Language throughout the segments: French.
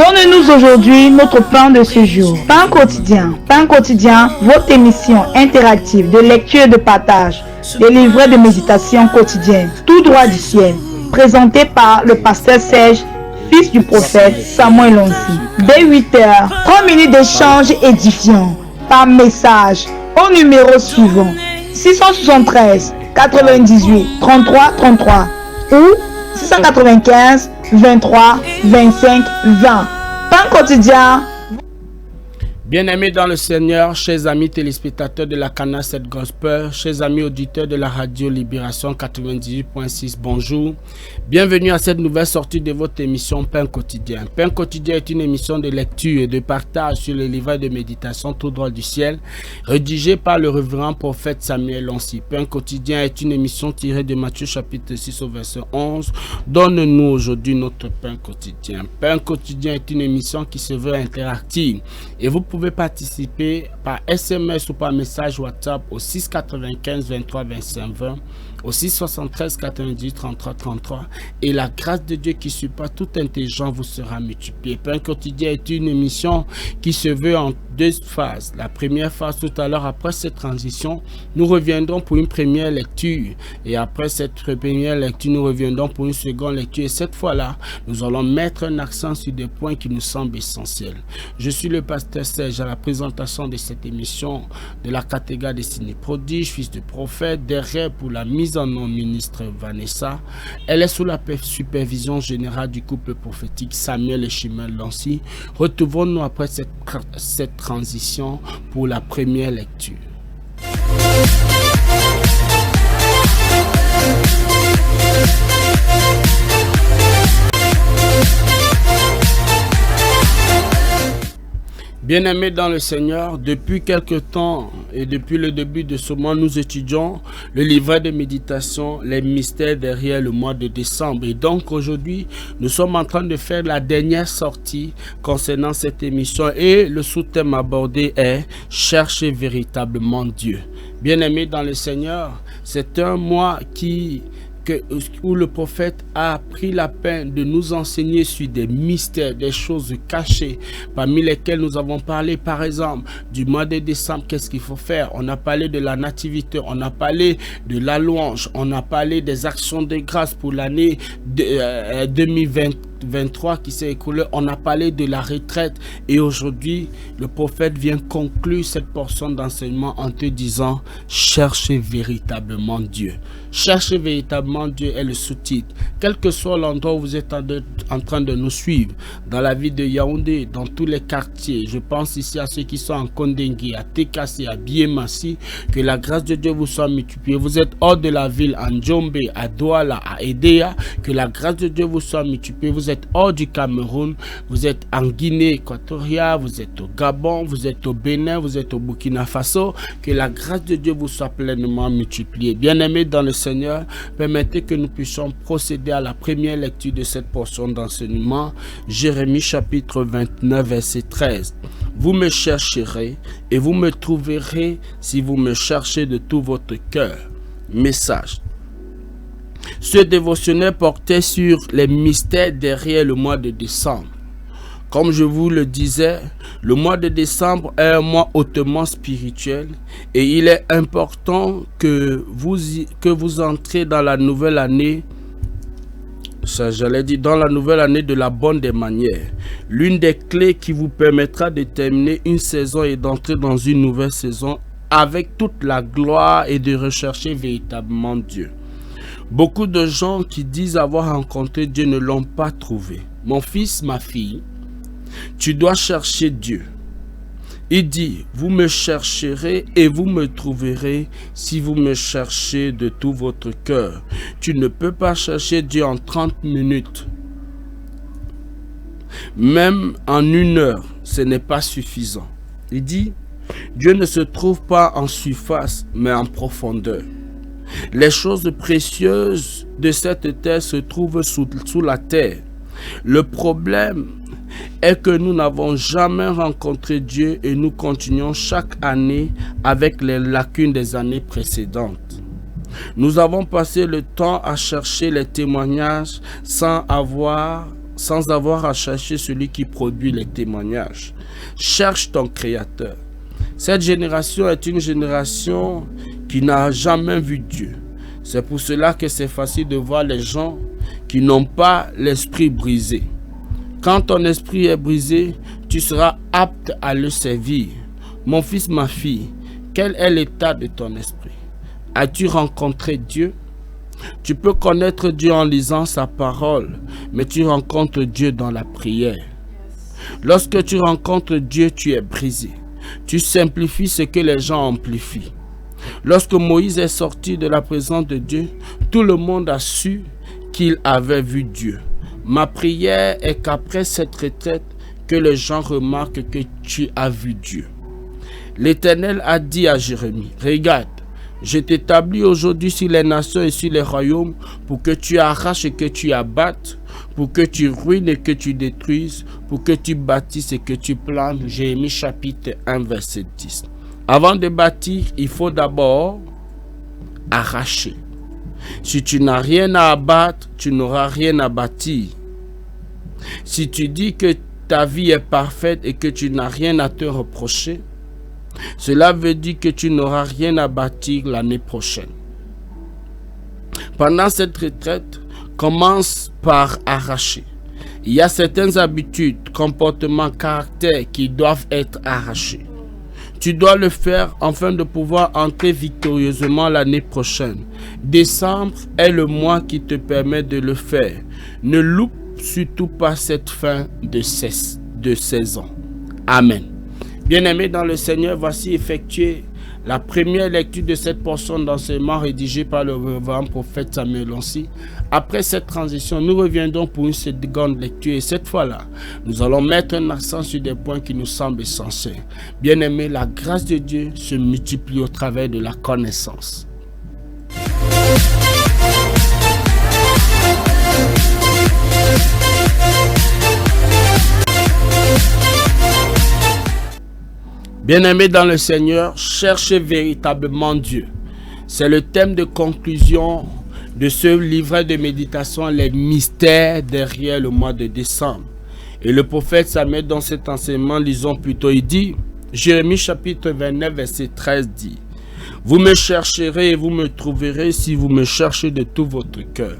Donne-nous aujourd'hui notre pain de ce jour. Pain quotidien. Pain quotidien, votre émission interactive de lecture et de partage, des livrets de méditation quotidienne, tout droit du ciel, présenté par le pasteur Serge, fils du prophète Samuel Lonsi. Dès 8h, 3 minutes d'échange édifiant par message au numéro suivant 673 98 33 33 ou 695 23 25 20. Pain quotidien. Bien-aimés dans le Seigneur, chers amis téléspectateurs de la Cana 7 Gospel, chers amis auditeurs de la radio Libération 98.6, bonjour. Bienvenue à cette nouvelle sortie de votre émission Pain quotidien. Pain quotidien est une émission de lecture et de partage sur les livres de méditation tout droit du ciel, rédigée par le révérend prophète Samuel Lonsi. Pain quotidien est une émission tirée de Matthieu chapitre 6 au verset 11. Donne-nous aujourd'hui notre pain quotidien. Pain quotidien est une émission qui se veut interactive et vous pouvez participer par SMS ou par message WhatsApp au 695 23 25 20, au 673 98 33 33, et la grâce de Dieu qui surpasse toute intelligence vous sera multipliée. Pain quotidien est une émission qui se veut en deux phases. La première phase, tout à l'heure, après cette transition, nous reviendrons pour une première lecture, et après cette première lecture, nous reviendrons pour une seconde lecture, et cette fois-là, nous allons mettre un accent sur des points qui nous semblent essentiels. Je suis le pasteur Serge à la présentation de cette émission de la catégorie destinée prodige, fils de prophète, derrière pour la mise en nom ministre Vanessa. Elle est sous la supervision générale du couple prophétique Samuel et Chimel Lonsi. Retrouvons-nous après cette transition pour la première lecture. Bien-aimés dans le Seigneur, depuis quelque temps et depuis le début de ce mois, nous étudions le livret de méditation, les mystères derrière le mois de décembre. Et donc aujourd'hui, nous sommes en train de faire la dernière sortie concernant cette émission et le sous-thème abordé est « Chercher véritablement Dieu ». Bien-aimés dans le Seigneur, c'est un mois où le prophète a pris la peine de nous enseigner sur des mystères, des choses cachées, parmi lesquelles nous avons parlé par exemple du mois de décembre, qu'est-ce qu'il faut faire. On a parlé de la nativité, on a parlé de la louange, on a parlé des actions de grâce pour l'année 2023 qui s'est écoulée, on a parlé de la retraite, et aujourd'hui le prophète vient conclure cette portion d'enseignement en te disant « Cherchez véritablement Dieu ». Cherchez véritablement Dieu est le sous-titre. Quel que soit l'endroit où vous êtes en train de nous suivre, dans la ville de Yaoundé, dans tous les quartiers, je pense ici à ceux qui sont en Kondengui, à Tekassi, à Biémassi, que la grâce de Dieu vous soit multipliée. Vous êtes hors de la ville, en Djombe, à Douala, à Edea, que la grâce de Dieu vous soit multipliée. Vous êtes hors du Cameroun, vous êtes en Guinée équatoriale, vous êtes au Gabon, vous êtes au Bénin, vous êtes au Burkina Faso, que la grâce de Dieu vous soit pleinement multipliée. Bien-aimés dans le Seigneur, permettez que nous puissions procéder à la première lecture de cette portion d'enseignement, Jérémie chapitre 29 verset 13. Vous me chercherez et vous me trouverez si vous me cherchez de tout votre cœur. Message. Ce dévotionnel portait sur les mystères derrière le mois de décembre. Comme je vous le disais, le mois de décembre est un mois hautement spirituel et il est important que vous entrez dans la nouvelle année, dans la nouvelle année de la bonne des manières. L'une des clés qui vous permettra de terminer une saison et d'entrer dans une nouvelle saison avec toute la gloire et de rechercher véritablement Dieu. Beaucoup de gens qui disent avoir rencontré Dieu ne l'ont pas trouvé. Mon fils, ma fille, tu dois chercher Dieu. Il dit, vous me chercherez et vous me trouverez si vous me cherchez de tout votre cœur. Tu ne peux pas chercher Dieu en 30 minutes. Même en 1 heure, ce n'est pas suffisant. Il dit, Dieu ne se trouve pas en surface, mais en profondeur. Les choses précieuses de cette terre se trouvent sous la terre. Le problème est que nous n'avons jamais rencontré Dieu et nous continuons chaque année avec les lacunes des années précédentes. Nous avons passé le temps à chercher les témoignages sans sans avoir à chercher celui qui produit les témoignages. Cherche ton Créateur. Cette génération est une génération qui n'a jamais vu Dieu. C'est pour cela que c'est facile de voir les gens qui n'ont pas l'esprit brisé. Quand ton esprit est brisé, tu seras apte à le servir. Mon fils, ma fille, quel est l'état de ton esprit? As-tu rencontré Dieu? Tu peux connaître Dieu en lisant sa parole, mais tu rencontres Dieu dans la prière. Lorsque tu rencontres Dieu, tu es brisé. Tu simplifies ce que les gens amplifient. Lorsque Moïse est sorti de la présence de Dieu, tout le monde a su qu'il avait vu Dieu. Ma prière est qu'après cette retraite, que les gens remarquent que tu as vu Dieu. L'Éternel a dit à Jérémie, regarde, je t'établis aujourd'hui sur les nations et sur les royaumes pour que tu arraches et que tu abattes, pour que tu ruines et que tu détruises, pour que tu bâtisses et que tu plantes. Jérémie chapitre 1 verset 10. Avant de bâtir, il faut d'abord arracher. Si tu n'as rien à abattre, tu n'auras rien à bâtir. Si tu dis que ta vie est parfaite et que tu n'as rien à te reprocher, cela veut dire que tu n'auras rien à bâtir l'année prochaine. Pendant cette retraite, commence par arracher. Il y a certaines habitudes, comportements, caractères qui doivent être arrachés. Tu dois le faire afin de pouvoir entrer victorieusement l'année prochaine. Décembre est le mois qui te permet de le faire. Ne loupe surtout pas cette fin de saison. Amen. Bien-aimés dans le Seigneur, voici effectué la première lecture de cette portion d'enseignement rédigée par le révérend prophète Samuel Loncy. Après cette transition, nous reviendrons pour une seconde lecture et cette fois-là, nous allons mettre un accent sur des points qui nous semblent essentiels. Bien-aimés, la grâce de Dieu se multiplie au travers de la connaissance. Bien-aimés dans le Seigneur, cherchez véritablement Dieu. C'est le thème de conclusion de ce livret de méditation, les mystères derrière le mois de décembre. Et le prophète Samuel, dans cet enseignement, lisons plutôt, il dit, Jérémie chapitre 29, verset 13 dit, « Vous me chercherez et vous me trouverez si vous me cherchez de tout votre cœur. »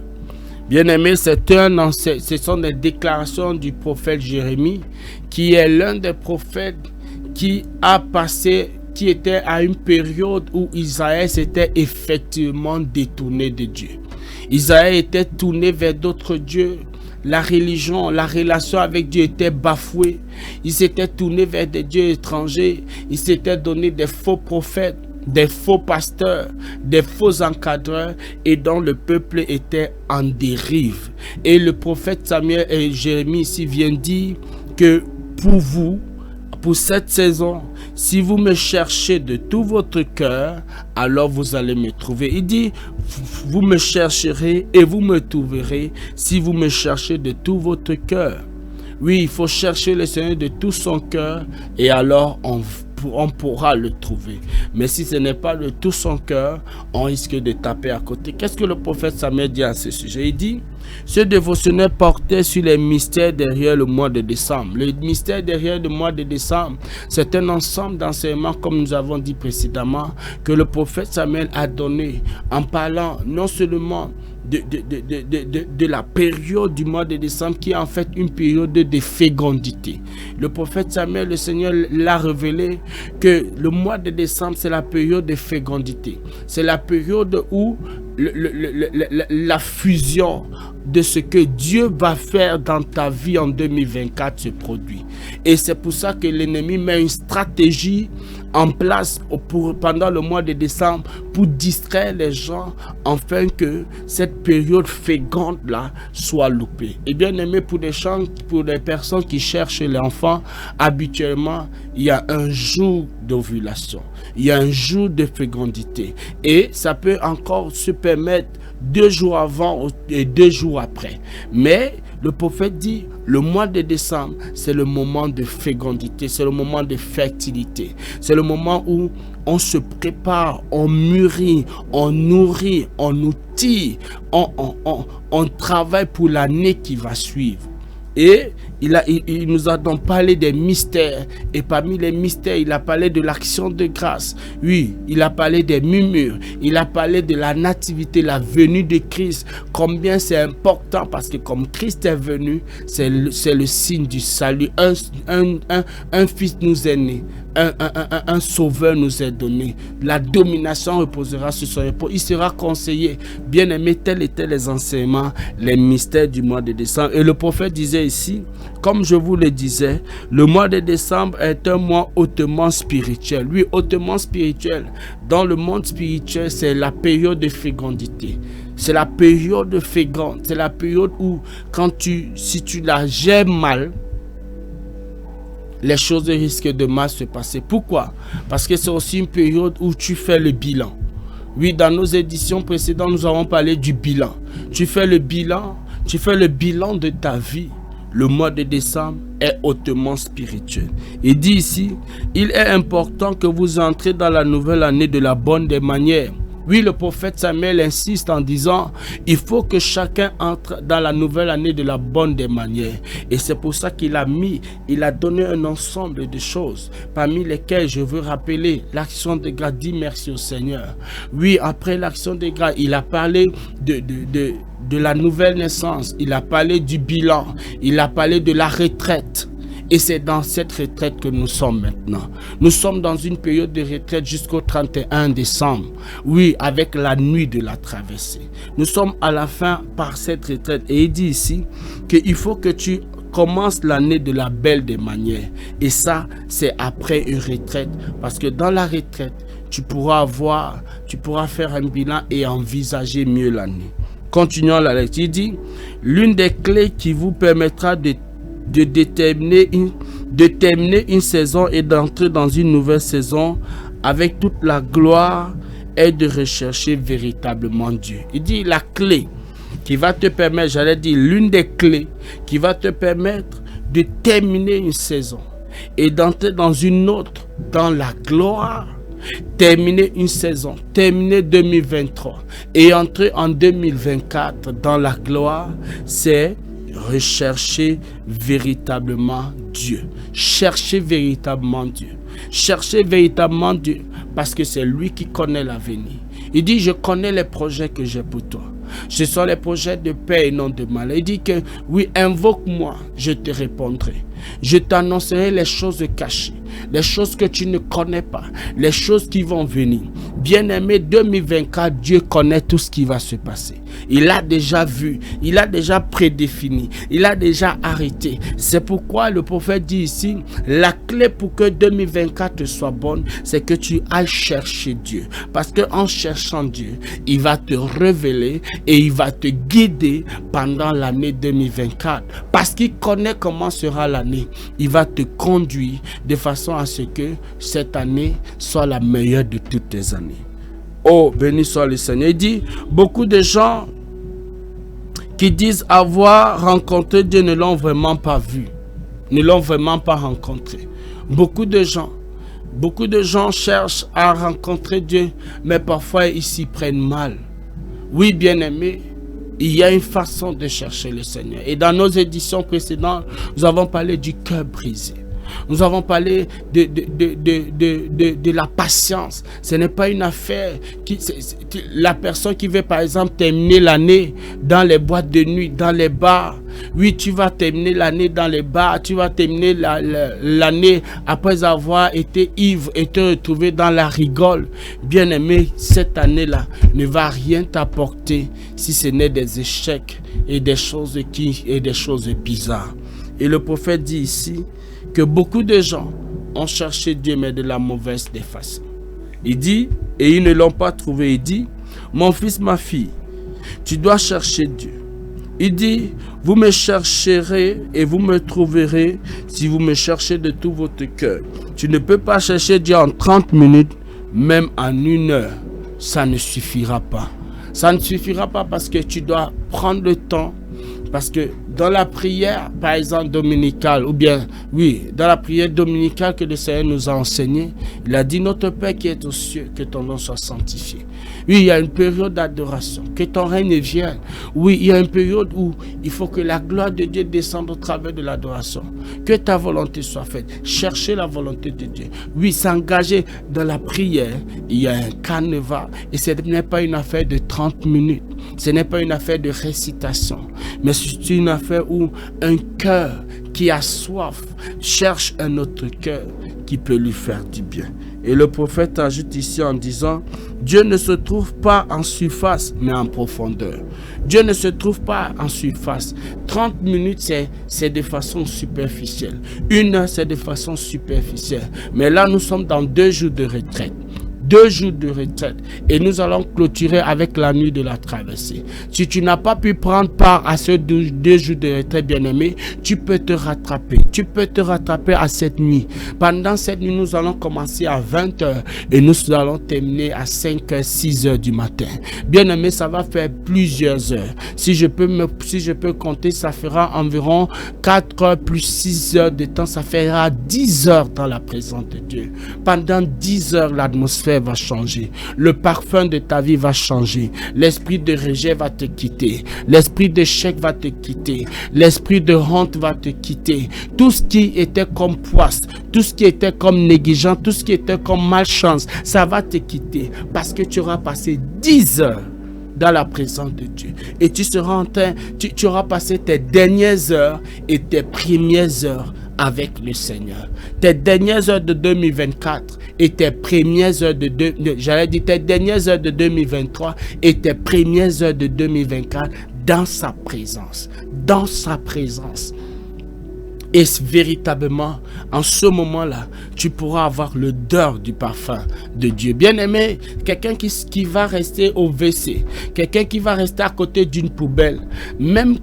Bien-aimés, ce sont des déclarations du prophète Jérémie, qui est l'un des prophètes qui était à une période où Israël s'était effectivement détourné de Dieu. Israël était tourné vers d'autres dieux. La religion, la relation avec Dieu était bafouée. Ils s'étaient tournés vers des dieux étrangers. Ils s'étaient donné des faux prophètes, des faux pasteurs, des faux encadreurs, et dont le peuple était en dérive. Et le prophète Samuel et Jérémie ici viennent dire que pour vous, pour cette saison, si vous me cherchez de tout votre cœur, alors vous allez me trouver. Il dit, vous me chercherez et vous me trouverez si vous me cherchez de tout votre cœur. Oui, il faut chercher le Seigneur de tout son cœur et alors on pourra le trouver. Mais si ce n'est pas de tout son cœur, on risque de taper à côté. Qu'est-ce que le prophète Samuel dit à ce sujet? Il dit, ce dévotionnel portait sur les mystères derrière le mois de décembre. Le mystère derrière le mois de décembre, c'est un ensemble d'enseignements, comme nous avons dit précédemment, que le prophète Samuel a donné en parlant non seulement de la période du mois de décembre qui est en fait une période de fécondité. Le prophète Samuel, le Seigneur l'a révélé que le mois de décembre c'est la période de fécondité. C'est la période où la fusion de ce que Dieu va faire dans ta vie en 2024 se produit. Et c'est pour ça que l'ennemi met une stratégie en place pendant le mois de décembre pour distraire les gens afin que cette période féconde là soit loupée. Et bien aimé, pour les personnes qui cherchent l'enfant, habituellement il y a un jour d'ovulation, il y a un jour de fécondité et ça peut encore se permettre 2 jours avant et 2 jours après. Mais le prophète dit, le mois de décembre, c'est le moment de fécondité, c'est le moment de fertilité. C'est le moment où on se prépare, on mûrit, on nourrit, on outille, on travaille pour l'année qui va suivre. Et il nous a donc parlé des mystères. Et parmi les mystères, il a parlé de l'action de grâce. Oui, il a parlé des murmures. Il a parlé de la nativité, la venue de Christ. Combien c'est important parce que comme Christ est venu, c'est le signe du salut. Un fils nous est né. Un sauveur nous est donné. La domination reposera sur son épaule. Il sera conseillé. Bien aimé, tels étaient les enseignements, les mystères du mois de décembre. Et le prophète disait ici, comme je vous le disais, le mois de décembre est un mois hautement spirituel. Oui, hautement spirituel. Dans le monde spirituel, c'est la période de fécondité. C'est la période de féconde. C'est la période où, si tu la gères mal, les choses risquent de mal se passer. Pourquoi? Parce que c'est aussi une période où tu fais le bilan. Oui, dans nos éditions précédentes, nous avons parlé du bilan. Tu fais le bilan de ta vie. Le mois de décembre est hautement spirituel. Il dit ici, il est important que vous entrez dans la nouvelle année de la bonne des manières. Oui, le prophète Samuel insiste en disant, il faut que chacun entre dans la nouvelle année de la bonne des manières. Et c'est pour ça qu'il a donné un ensemble de choses, parmi lesquelles je veux rappeler l'action de grâce, dit merci au Seigneur. Oui, après l'action de grâce, il a parlé de la nouvelle naissance, il a parlé du bilan, il a parlé de la retraite. Et c'est dans cette retraite que nous sommes maintenant. Nous sommes dans une période de retraite jusqu'au 31 décembre. Oui, avec la nuit de la traversée. Nous sommes à la fin par cette retraite. Et il dit ici qu'il faut que tu commences l'année de la belle des manières. Et ça, c'est après une retraite. Parce que dans la retraite, tu pourras faire un bilan et envisager mieux l'année. Continuons la lecture. Il dit, l'une des clés qui vous permettra de terminer une saison et d'entrer dans une nouvelle saison avec toute la gloire est de rechercher véritablement Dieu. Il dit la clé qui va te permettre, l'une des clés qui va te permettre de terminer une saison et d'entrer dans une autre dans la gloire. Terminer une saison, terminer 2023 et entrer en 2024 dans la gloire, c'est rechercher véritablement Dieu. Chercher véritablement Dieu. Chercher véritablement Dieu parce que c'est lui qui connaît l'avenir. Il dit, je connais les projets que j'ai pour toi. Ce sont les projets de paix et non de mal. Il dit que oui, invoque-moi, je te répondrai. Je t'annoncerai les choses cachées, les choses que tu ne connais pas, les choses qui vont venir. Bien-aimé, 2024, Dieu connaît tout ce qui va se passer. Il a déjà vu, il a déjà prédéfini, il a déjà arrêté. C'est pourquoi le prophète dit ici, la clé pour que 2024 soit bonne, c'est que tu ailles chercher Dieu. Parce qu'en cherchant Dieu, il va te révéler et il va te guider pendant l'année 2024. Parce qu'il connaît comment sera l'année. Il va te conduire de façon à ce que cette année soit la meilleure de toutes les années. Oh, béni soit le Seigneur. Il dit, beaucoup de gens qui disent avoir rencontré Dieu ne l'ont vraiment pas vu, ne l'ont vraiment pas rencontré. Beaucoup de gens cherchent à rencontrer Dieu, mais parfois ils s'y prennent mal. Oui, bien-aimés, il y a une façon de chercher le Seigneur. Et dans nos éditions précédentes, nous avons parlé du cœur brisé. Nous avons parlé de la patience. Ce n'est pas une affaire. La personne qui veut par exemple terminer l'année dans les boîtes de nuit, dans les bars. Oui, tu vas terminer l'année dans les bars. Tu vas terminer l'année après avoir été ivre et te retrouver dans la rigole. Bien-aimé, cette année-là ne va rien t'apporter si ce n'est des échecs et des choses bizarres. Et le prophète dit ici que beaucoup de gens ont cherché Dieu, mais de la mauvaise des façons. Il dit, et ils ne l'ont pas trouvé, il dit, mon fils, ma fille, tu dois chercher Dieu. Il dit, vous me chercherez et vous me trouverez si vous me cherchez de tout votre cœur. Tu ne peux pas chercher Dieu en 30 minutes, même en 1 heure. Ça ne suffira pas. Ça ne suffira pas parce que tu dois prendre le temps. Parce que dans la prière, par exemple, dominicale, ou bien, oui, dans la prière dominicale que le Seigneur nous a enseignée, il a dit, notre Père qui est aux cieux, que ton nom soit sanctifié. Oui, il y a une période d'adoration. Que ton règne vienne. Oui, il y a une période où il faut que la gloire de Dieu descende au travers de l'adoration. Que ta volonté soit faite. Chercher la volonté de Dieu. Oui, s'engager dans la prière. Il y a un canevas. Et ce n'est pas une affaire de 30 minutes. Ce n'est pas une affaire de récitation. Mais c'est une affaire où un cœur qui a soif cherche un autre cœur qui peut lui faire du bien. Et le prophète ajoute ici en disant, Dieu ne se trouve pas en surface, mais en profondeur. Dieu ne se trouve pas en surface. 30 minutes, c'est de façon superficielle. 1 heure, c'est de façon superficielle. Mais là, nous sommes dans 2 jours de retraite. 2 jours de retraite et nous allons clôturer avec la nuit de la traversée. Si tu n'as pas pu prendre part à ces 2 jours de retraite, bien-aimé, tu peux te rattraper. Tu peux te rattraper à cette nuit. Pendant cette nuit, nous allons commencer à 20h et nous allons terminer à 5h, 6h du matin. Bien-aimé, ça va faire plusieurs heures. Si je peux compter, ça fera environ 4 heures plus 6 heures de temps. Ça fera 10 heures dans la présence de Dieu. Pendant 10 heures, l'atmosphère va changer, le parfum de ta vie va changer, l'esprit de rejet va te quitter, l'esprit d'échec va te quitter, l'esprit de honte va te quitter, tout ce qui était comme poisse, tout ce qui était comme négligent, tout ce qui était comme malchance, ça va te quitter parce que tu auras passé 10 heures dans la présence de Dieu et tu seras en train, tu auras passé tes dernières heures et tes premières heures avec le Seigneur. Tes dernières heures de 2024 et tes premières heures tes dernières heures de 2023 et tes premières heures de 2024 dans sa présence. Dans sa présence. Et véritablement, en ce moment-là, tu pourras avoir l'odeur du parfum de Dieu. Bien-aimé, quelqu'un qui va rester au WC, quelqu'un qui va rester à côté d'une poubelle, même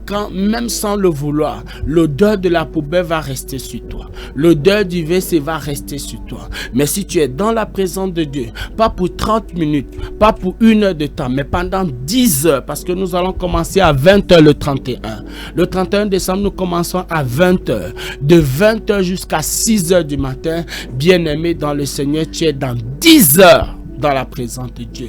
sans le vouloir, l'odeur de la poubelle va rester sur toi. L'odeur du WC va rester sur toi. Mais si tu es dans la présence de Dieu, pas pour 30 minutes, pas pour 1 heure de temps, mais pendant 10 heures, parce que nous allons commencer à 20h le 31. Le 31 décembre, nous commençons à 20h. De 20h jusqu'à 6h du matin, bien-aimé dans le Seigneur, tu es dans 10 heures dans la présence de Dieu.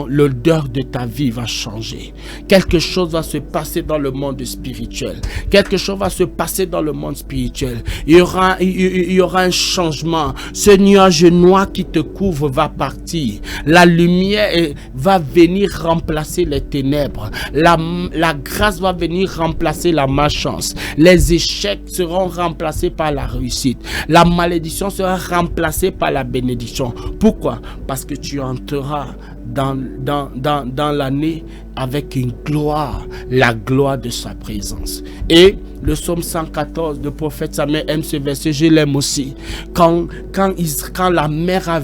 L'odeur de ta vie va changer. Quelque chose va se passer dans le monde spirituel. Quelque chose va se passer dans le monde spirituel. Il y aura un changement. Ce nuage noir qui te couvre va partir. La lumière va venir remplacer les ténèbres. La grâce va venir remplacer la malchance. Les échecs seront remplacés par la réussite. La malédiction sera remplacée par la bénédiction. Pourquoi? Parce que tu entreras dans l'année avec une gloire, la gloire de sa présence. Et le psaume 114, le prophète Samuel aime ce verset, je l'aime aussi. Quand la mer a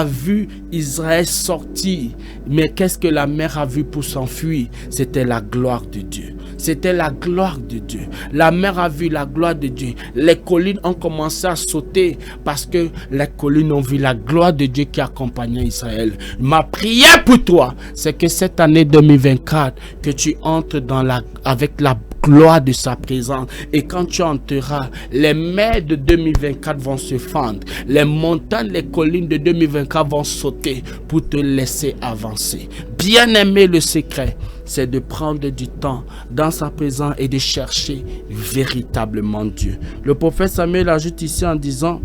vu Israël sortir, mais qu'est-ce que la mer a vu pour s'enfuir? C'était la gloire de Dieu. C'était la gloire de Dieu. La mer a vu la gloire de Dieu. Les collines ont commencé à sauter parce que les collines ont vu la gloire de Dieu qui accompagnait Israël. Ma prière pour toi, c'est que cette année 2024, que tu entres avec la gloire de sa présence. Et quand tu entreras, les mers de 2024 vont se fendre. Les montagnes, les collines de 2024 vont sauter pour te laisser avancer. Bien-aimé, le secret, c'est de prendre du temps dans sa présence et de chercher véritablement Dieu. Le prophète Samuel ajoute ici en disant,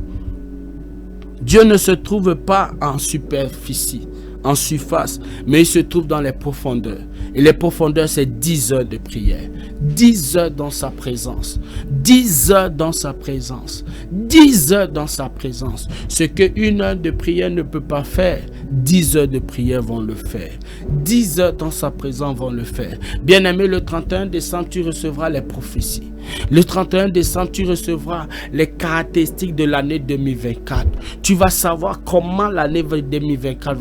Dieu ne se trouve pas en superficie, en surface, mais il se trouve dans les profondeurs. Et les profondeurs, c'est 10 heures de prière. 10 heures dans sa présence. 10 heures dans sa présence. 10 heures dans sa présence. Ce que 1 heure de prière ne peut pas faire, 10 heures de prière vont le faire. 10 heures dans sa présence vont le faire. Bien-aimé, le 31 décembre, tu recevras les prophéties. Le 31 décembre, tu recevras les caractéristiques de l'année 2024. Tu vas savoir comment l'année 2024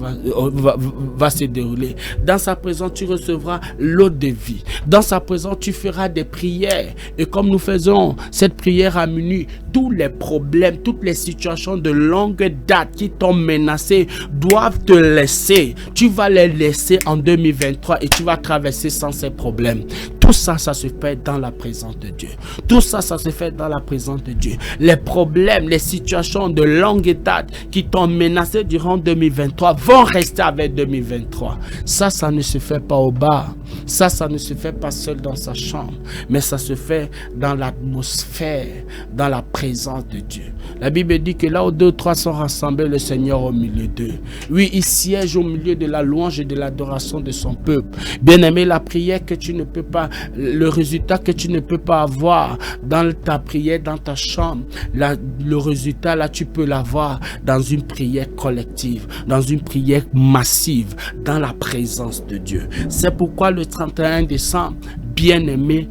va se dérouler. Dans sa présence, tu recevras l'eau de vie. Dans sa présence, tu feras des prières. Et comme nous faisons cette prière à minuit, tous les problèmes, toutes les situations de longue date qui t'ont menacé doivent te laisser. Tu vas les laisser en 2023 et tu vas traverser sans ces problèmes. Tout ça, ça se fait dans la présence de Dieu. Tout ça, ça se fait dans la présence de Dieu. Les problèmes, les situations de longue date qui t'ont menacé durant 2023 vont rester avec 2023. Ça ne se fait pas au bar. Ça ne se fait pas seul dans sa chambre. Mais ça se fait dans l'atmosphère, dans la présence de Dieu. La Bible dit que là où 2 ou 3 sont rassemblés, le Seigneur au milieu d'eux. Oui, il siège au milieu de la louange et de l'adoration de son peuple. Bien-aimé, la prière que tu ne peux pas, le résultat que tu ne peux pas avoir dans ta prière, dans ta chambre, le résultat là, tu peux l'avoir dans une prière collective, dans une prière massive, dans la présence de Dieu. C'est pourquoi le 31 décembre, bien-aimé,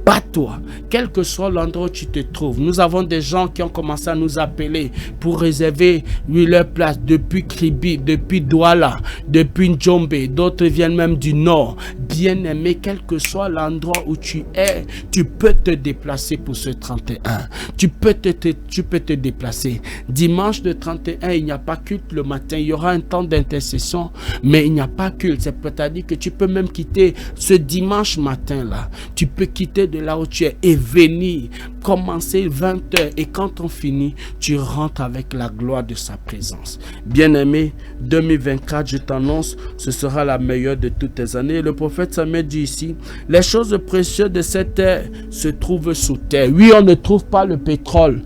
bats-toi, quel que soit l'endroit où tu te trouves. Nous avons des gens qui ont commencé à nous appeler pour réserver leur place depuis Kribi, depuis Douala, depuis Njombe. D'autres viennent même du nord. Bien-aimé, quel que soit l'endroit où tu es, tu peux te déplacer pour ce 31. Tu peux te déplacer. Dimanche de 31, il n'y a pas culte le matin. Il y aura un temps d'intercession, mais il n'y a pas culte. C'est peut-être que tu peux même quitter ce dimanche matin-là. Tu peux quitter de là où tu es et venir commencer 20h, et quand on finit, tu rentres avec la gloire de sa présence. Bien-aimé, 2024, je t'annonce, ce sera la meilleure de toutes tes années. Le prophète Samuel dit ici, les choses précieuses de cette terre se trouvent sous terre. Oui, on ne trouve pas le pétrole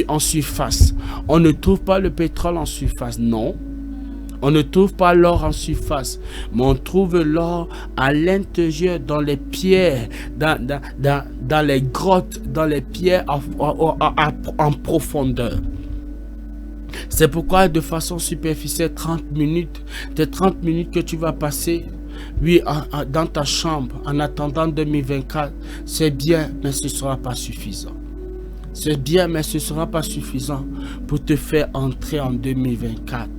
en surface. On ne trouve pas le pétrole en surface, non. On ne trouve pas l'or en surface, mais on trouve l'or à l'intérieur, dans les pierres, dans les grottes, dans les pierres en profondeur. C'est pourquoi de façon superficielle, 30 minutes, tes 30 minutes que tu vas passer, oui, dans ta chambre, en attendant 2024, c'est bien, mais ce ne sera pas suffisant. C'est bien, mais ce ne sera pas suffisant pour te faire entrer en 2024.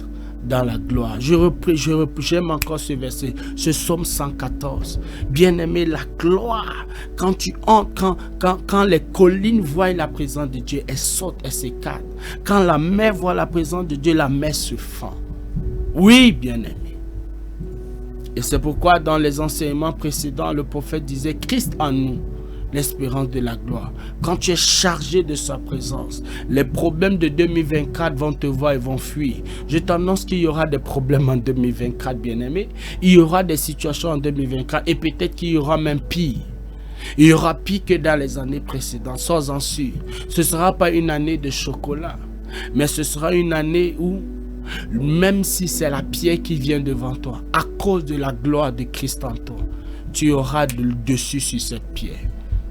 Dans la gloire. J'aime encore ce verset, ce psaume 114. Bien-aimé, la gloire, quand tu entres, quand les collines voient la présence de Dieu, elles sautent, elles s'écartent. Quand la mer voit la présence de Dieu, la mer se fend. Oui, bien-aimé. Et c'est pourquoi dans les enseignements précédents, le prophète disait, Christ en nous, l'espérance de la gloire. Quand tu es chargé de sa présence, les problèmes de 2024 vont te voir et vont fuir. Je t'annonce qu'il y aura des problèmes en 2024, bien-aimé. Il y aura des situations en 2024 et peut-être qu'il y aura même pire. Il y aura pire que dans les années précédentes, sois-en sûr. Ce ne sera pas une année de chocolat, mais ce sera une année où, même si c'est la pierre qui vient devant toi, à cause de la gloire de Christ en toi, tu auras le dessus sur cette pierre.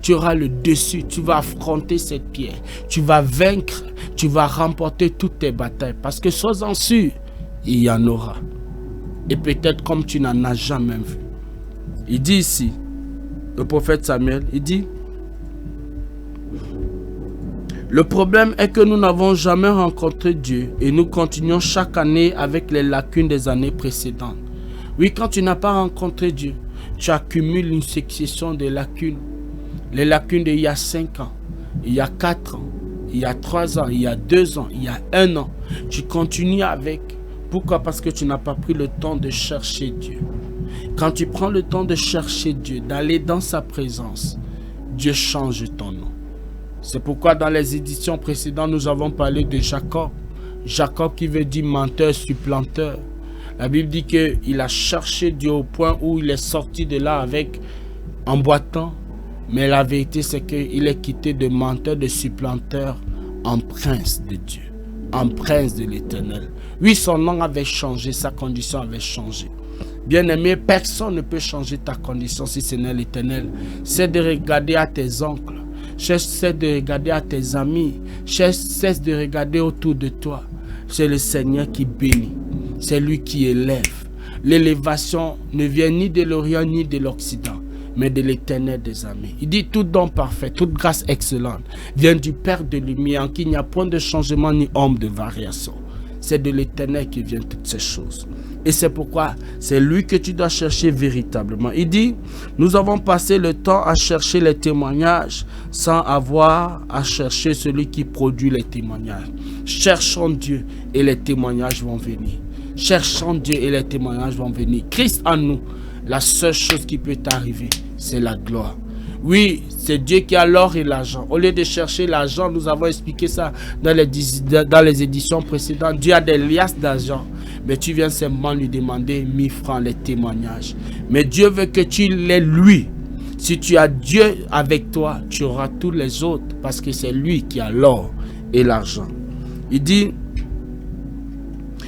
Tu auras le dessus, tu vas affronter cette pierre, tu vas vaincre, tu vas remporter toutes tes batailles. Parce que sois-en sûr, il y en aura. Et peut-être comme tu n'en as jamais vu. Il dit ici, le prophète Samuel, il dit, le problème est que nous n'avons jamais rencontré Dieu et nous continuons chaque année avec les lacunes des années précédentes. Oui, quand tu n'as pas rencontré Dieu, tu accumules une succession de lacunes. Les lacunes d'il y a 5 ans, il y a 4 ans, il y a 3 ans, il y a 2 ans, il y a 1 an. Tu continues avec. Pourquoi? Parce que tu n'as pas pris le temps de chercher Dieu. Quand tu prends le temps de chercher Dieu, d'aller dans sa présence, Dieu change ton nom. C'est pourquoi dans les éditions précédentes, nous avons parlé de Jacob. Jacob qui veut dire menteur, supplanteur. La Bible dit qu'il a cherché Dieu au point où il est sorti de là en boitant. Mais la vérité, c'est qu'il est quitté de menteur, de supplanteur, en prince de Dieu, en prince de l'Éternel. Oui, son nom avait changé, sa condition avait changé. Bien-aimé, personne ne peut changer ta condition si ce n'est l'Éternel. C'est de regarder à tes oncles, cesse de regarder à tes amis, cesse de regarder autour de toi. C'est le Seigneur qui bénit, c'est lui qui élève. L'élévation ne vient ni de l'Orient ni de l'Occident, mais de l'Éternel des armées. Il dit, tout don parfait, toute grâce excellente vient du Père de lumière, en qui il n'y a point de changement ni ombre de variation. C'est de l'Éternel qui viennent toutes ces choses. Et c'est pourquoi c'est lui que tu dois chercher véritablement. Il dit, nous avons passé le temps à chercher les témoignages sans avoir à chercher celui qui produit les témoignages. Cherchons Dieu et les témoignages vont venir. Cherchons Dieu et les témoignages vont venir. Christ en nous, la seule chose qui peut t'arriver, c'est la gloire. Oui, c'est Dieu qui a l'or et l'argent. Au lieu de chercher l'argent, nous avons expliqué ça dans les éditions précédentes. Dieu a des liasses d'argent. Mais tu viens simplement lui demander 1000 francs, les témoignages. Mais Dieu veut que tu l'aies lui. Si tu as Dieu avec toi, tu auras tous les autres. Parce que c'est lui qui a l'or et l'argent. Il dit,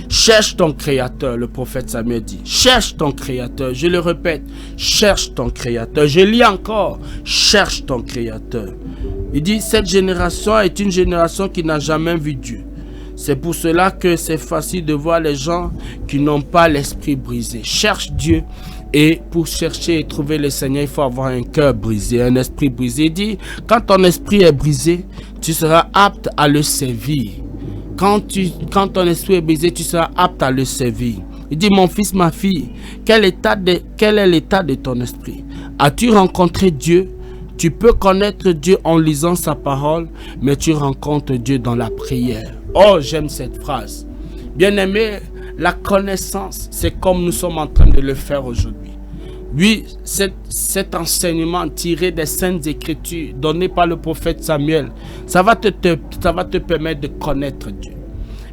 cherche ton créateur, le prophète Samuel dit. Cherche ton créateur, je le répète, cherche ton créateur. Je lis encore, cherche ton créateur. Il dit, cette génération est une génération qui n'a jamais vu Dieu. C'est pour cela que c'est facile de voir les gens qui n'ont pas l'esprit brisé. Cherche Dieu. Et pour chercher et trouver le Seigneur, il faut avoir un cœur brisé, un esprit brisé. Il dit, quand ton esprit est brisé, tu seras apte à le servir. Quand ton esprit est brisé, tu seras apte à le servir. Il dit, mon fils, ma fille, quel est l'état de ton esprit? As-tu rencontré Dieu? Tu peux connaître Dieu en lisant sa parole, mais tu rencontres Dieu dans la prière. Oh, j'aime cette phrase. Bien-aimé, la connaissance, c'est comme nous sommes en train de le faire aujourd'hui. Oui, cet enseignement tiré des Saintes Écritures donné par le prophète Samuel, ça va te permettre de connaître Dieu.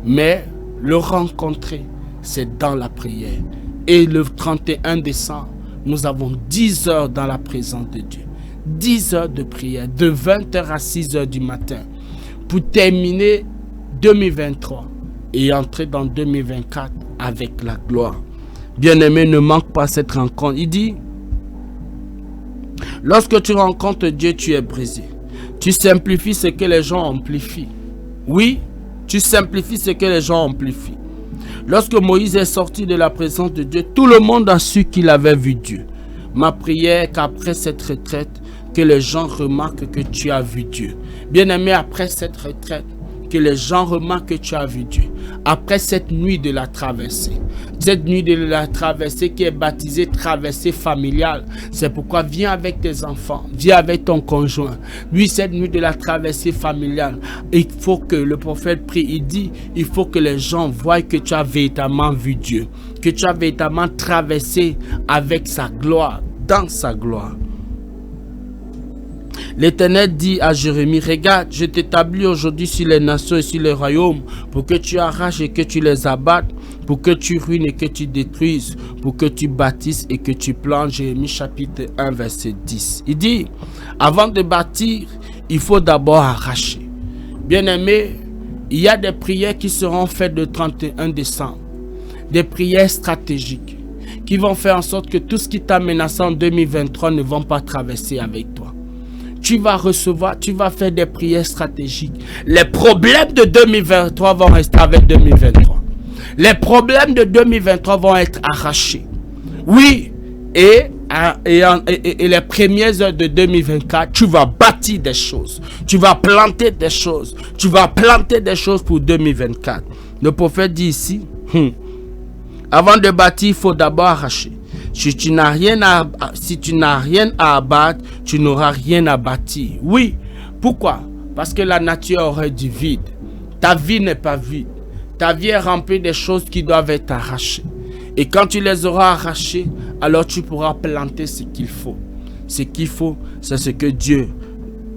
Mais le rencontrer, c'est dans la prière. Et le 31 décembre, nous avons 10 heures dans la présence de Dieu. 10 heures de prière, de 20h à 6h du matin, pour terminer 2023 et entrer dans 2024 avec la gloire. Bien-aimé, ne manque pas cette rencontre. Il dit, lorsque tu rencontres Dieu, tu es brisé. Tu simplifies ce que les gens amplifient. Oui, tu simplifies ce que les gens amplifient. Lorsque Moïse est sorti de la présence de Dieu, tout le monde a su qu'il avait vu Dieu. Ma prière est qu'après cette retraite, que les gens remarquent que tu as vu Dieu. Bien-aimé, après cette retraite, que les gens remarquent que tu as vu Dieu. Après cette nuit de la traversée. Cette nuit de la traversée qui est baptisée traversée familiale. C'est pourquoi viens avec tes enfants. Viens avec ton conjoint. Lui, cette nuit de la traversée familiale, il faut que le prophète prie. Il dit, il faut que les gens voient que tu as véritablement vu Dieu. Que tu as véritablement traversé avec sa gloire, dans sa gloire. L'Éternel dit à Jérémie, regarde, je t'établis aujourd'hui sur les nations et sur les royaumes, pour que tu arraches et que tu les abattes, pour que tu ruines et que tu détruises, pour que tu bâtisses et que tu plantes. Jérémie chapitre 1 verset 10. Il dit, avant de bâtir, il faut d'abord arracher. Bien-aimé, il y a des prières qui seront faites le 31 décembre. Des prières stratégiques qui vont faire en sorte que tout ce qui t'a menacé en 2023 ne vont pas traverser avec toi. Tu vas recevoir, tu vas faire des prières stratégiques. Les problèmes de 2023 vont rester avec 2023. Les problèmes de 2023 vont être arrachés. Oui, et les premières heures de 2024, tu vas bâtir des choses. Tu vas planter des choses. Tu vas planter des choses pour 2024. Le prophète dit ici, avant de bâtir, il faut d'abord arracher. Si tu n'as rien à abattre, tu n'auras rien à bâtir. Oui. Pourquoi? Parce que la nature aurait du vide. Ta vie n'est pas vide. Ta vie est remplie de choses qui doivent être arrachées. Et quand tu les auras arrachées, alors tu pourras planter ce qu'il faut. Ce qu'il faut, c'est ce que Dieu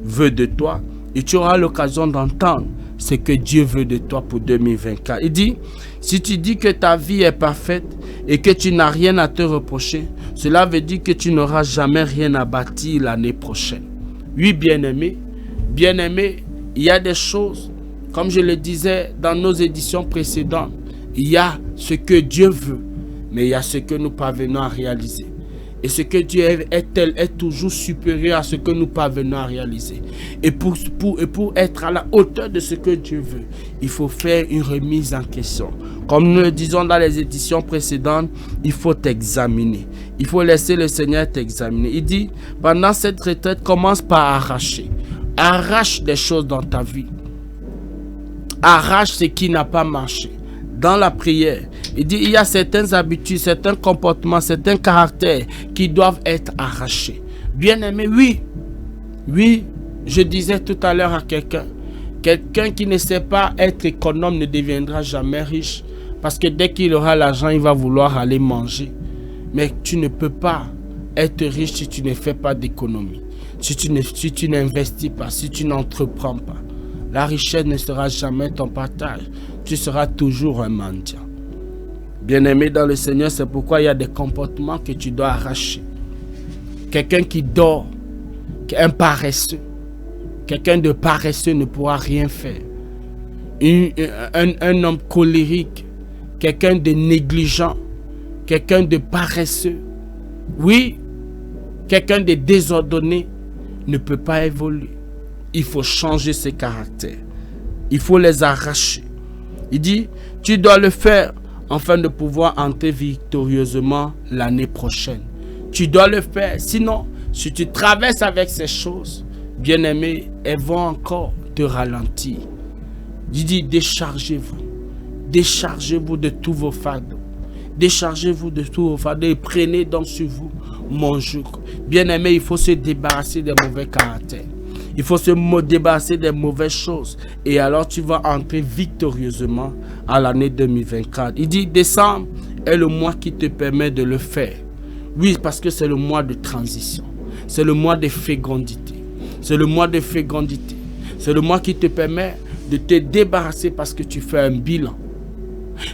veut de toi. Et tu auras l'occasion d'entendre ce que Dieu veut de toi pour 2024. Il dit, si tu dis que ta vie est parfaite et que tu n'as rien à te reprocher, cela veut dire que tu n'auras jamais rien à bâtir l'année prochaine. Oui, bien-aimé, il y a des choses, comme je le disais dans nos éditions précédentes, il y a ce que Dieu veut, mais il y a ce que nous parvenons à réaliser. Et ce que Dieu est toujours supérieur à ce que nous parvenons à réaliser. Et pour être à la hauteur de ce que Dieu veut, il faut faire une remise en question. Comme nous le disons dans les éditions précédentes, il faut t'examiner. Il faut laisser le Seigneur t'examiner. Il dit, pendant cette retraite, commence par arracher. Arrache des choses dans ta vie. Arrache ce qui n'a pas marché. Dans la prière, il dit, il y a certaines habitudes, certains comportements, certains caractères qui doivent être arrachés. Bien-aimé, oui, je disais tout à l'heure à quelqu'un qui ne sait pas être économe ne deviendra jamais riche, parce que dès qu'il aura l'argent, il va vouloir aller manger. Mais tu ne peux pas être riche si tu ne fais pas d'économie, si tu n'investis pas, si tu n'entreprends pas. La richesse ne sera jamais ton partage. Tu seras toujours un mendiant. Bien-aimé dans le Seigneur, c'est pourquoi il y a des comportements que tu dois arracher. Quelqu'un qui dort, un paresseux, quelqu'un de paresseux ne pourra rien faire. Un homme colérique, quelqu'un de négligent, quelqu'un de paresseux, oui, quelqu'un de désordonné ne peut pas évoluer. Il faut changer ses caractères. Il faut les arracher. Il dit, tu dois le faire afin de pouvoir entrer victorieusement l'année prochaine. Tu dois le faire. Sinon, si tu traverses avec ces choses, bien-aimé, elles vont encore te ralentir. Il dit, déchargez-vous. Déchargez-vous de tous vos fardeaux. Déchargez-vous de tous vos fardeaux et prenez donc sur vous mon joug. Bien-aimé, il faut se débarrasser des mauvais caractères. Il faut se débarrasser des mauvaises choses. Et alors tu vas entrer victorieusement à l'année 2024. Il dit, décembre est le mois qui te permet de le faire. Oui, parce que c'est le mois de transition. C'est le mois de fécondité. C'est le mois de fécondité. C'est le mois qui te permet de te débarrasser parce que tu fais un bilan.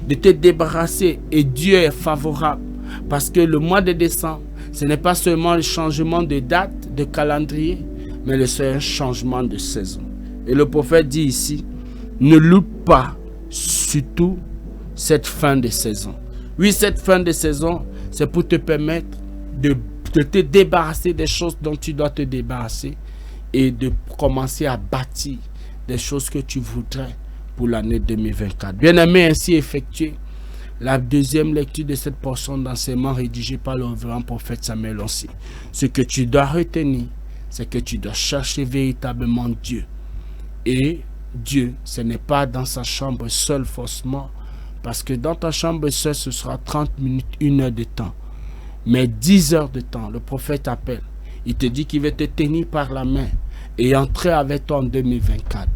De te débarrasser et Dieu est favorable. Parce que le mois de décembre, ce n'est pas seulement le changement de date, de calendrier, mais c'est un changement de saison. Et le prophète dit ici, ne loupe pas surtout cette fin de saison. Oui, cette fin de saison, c'est pour te permettre de te débarrasser des choses dont tu dois te débarrasser et de commencer à bâtir des choses que tu voudrais pour l'année 2024. Bien-aimé, ainsi effectué la deuxième lecture de cette portion d'enseignement rédigée par le révérend prophète Samuel Onsi. Ce que tu dois retenir, c'est que tu dois chercher véritablement Dieu. Et Dieu, ce n'est pas dans sa chambre seule forcément, parce que dans ta chambre seule, ce sera 30 minutes, 1 heure de temps. Mais 10 heures de temps, le prophète appelle. Il te dit qu'il va te tenir par la main et entrer avec toi en 2024.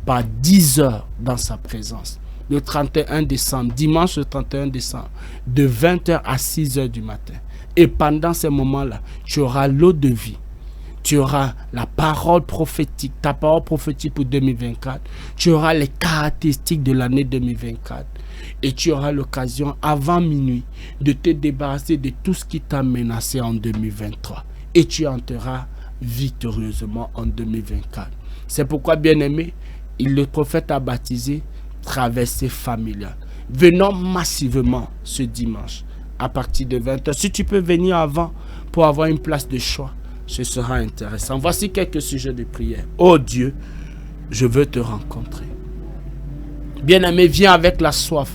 Par 10 heures dans sa présence. Le 31 décembre, dimanche le 31 décembre, de 20h à 6h du matin. Et pendant ces moments-là, tu auras l'eau de vie. Tu auras la parole prophétique, ta parole prophétique pour 2024. Tu auras les caractéristiques de l'année 2024. Et tu auras l'occasion, avant minuit, de te débarrasser de tout ce qui t'a menacé en 2023. Et tu entreras victorieusement en 2024. C'est pourquoi, bien-aimé, le prophète a baptisé traversée familiale. Venons massivement ce dimanche à partir de 20h. Si tu peux venir avant pour avoir une place de choix, ce sera intéressant. Voici quelques sujets de prière. Oh Dieu, je veux te rencontrer. Bien-aimé, viens avec la soif.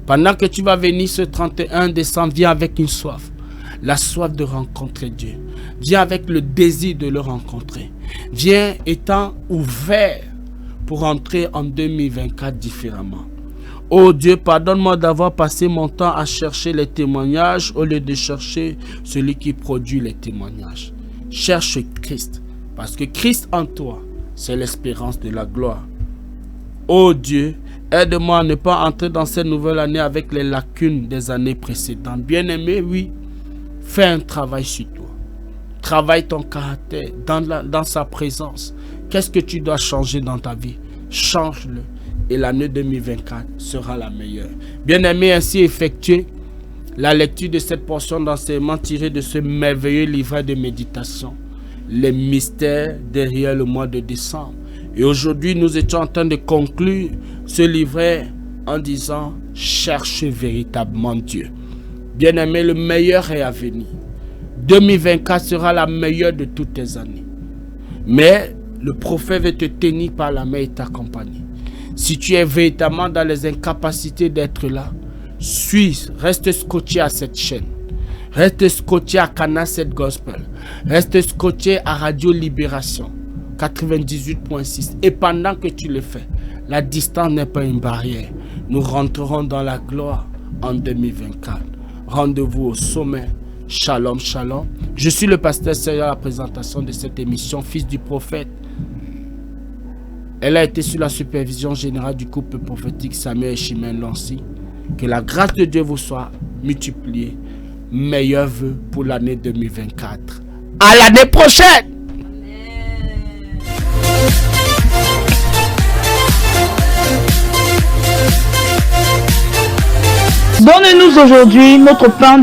Pendant que tu vas venir ce 31 décembre, viens avec une soif. La soif de rencontrer Dieu. Viens avec le désir de le rencontrer. Viens étant ouvert pour entrer en 2024 différemment. Oh Dieu, pardonne-moi d'avoir passé mon temps à chercher les témoignages au lieu de chercher celui qui produit les témoignages. Cherche Christ, parce que Christ en toi, c'est l'espérance de la gloire. Oh Dieu, aide-moi à ne pas entrer dans cette nouvelle année avec les lacunes des années précédentes. Bien-aimé, oui, fais un travail sur toi. Travaille ton caractère dans sa présence. Qu'est-ce que tu dois changer dans ta vie? Change-le. Et l'année 2024 sera la meilleure. Bien-aimé, ainsi effectué la lecture de cette portion d'enseignement tirée de ce merveilleux livret de méditation. Les mystères derrière le mois de décembre. Et aujourd'hui, nous étions en train de conclure ce livret en disant « Cherchez véritablement Dieu ». Bien-aimé, le meilleur est à venir. 2024 sera la meilleure de toutes tes années. Mais le prophète veut te tenir par la main et t'accompagner. Si tu es véritablement dans les incapacités d'être là, suis, reste scotché à cette chaîne. Reste scotché à Cana 7 Gospel. Reste scotché à Radio Libération 98.6. Et pendant que tu le fais, la distance n'est pas une barrière. Nous rentrerons dans la gloire en 2024. Rendez-vous au sommet. Shalom, shalom. Je suis le pasteur Serge à la présentation de cette émission, Fils du prophète. Elle a été sous la supervision générale du couple prophétique Samuel et Chimène Lancy. Que la grâce de Dieu vous soit multipliée. meilleurs vœux pour l'année 2024. À l'année prochaine! Donne-nous aujourd'hui notre pain de